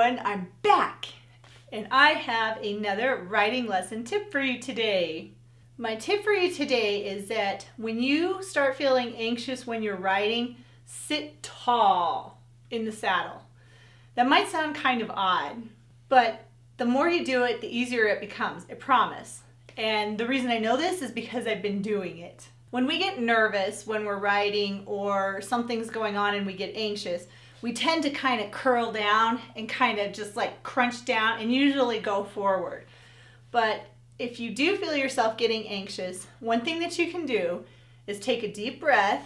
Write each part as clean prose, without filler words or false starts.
everyone, I'm back and I have another riding lesson tip for you today. My tip for you today is that when you start feeling anxious when you're riding, sit tall in the saddle. That might sound kind of odd, but the more you do it, the easier it becomes, I promise. And the reason I know this is because I've been doing it. When we get nervous when we're riding or something's going on and we get anxious, we tend to kind of curl down and kind of just like crunch down and usually go forward. But if you do feel yourself getting anxious, one thing that you can do is take a deep breath,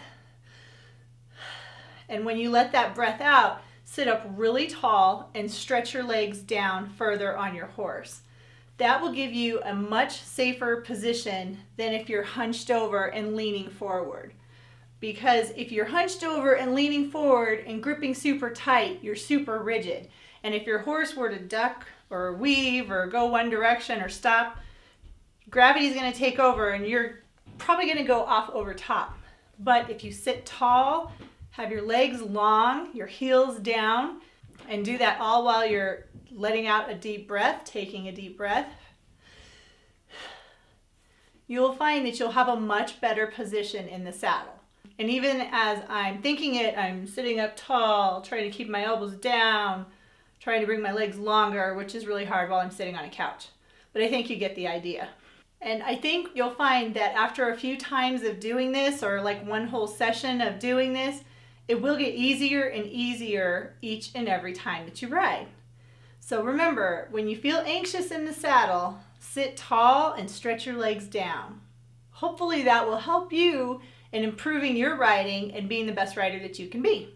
and when you let that breath out, sit up really tall and stretch your legs down further on your horse. That will give you a much safer position than if you're hunched over and leaning forward. Because if you're hunched over and leaning forward and gripping super tight, you're super rigid. And if your horse were to duck or weave or go one direction or stop, gravity is going to take over and you're probably going to go off over top. But if you sit tall, have your legs long, your heels down, and do that all while you're letting out a deep breath, taking a deep breath, you'll find that you'll have a much better position in the saddle. And even as I'm thinking it, I'm sitting up tall, trying to keep my elbows down, trying to bring my legs longer, which is really hard while I'm sitting on a couch. But I think you get the idea. And I think you'll find that after a few times of doing this, or like one whole session of doing this, it will get easier and easier each and every time that you ride. So remember, when you feel anxious in the saddle, sit tall and stretch your legs down. Hopefully that will help you in improving your riding and being the best rider that you can be.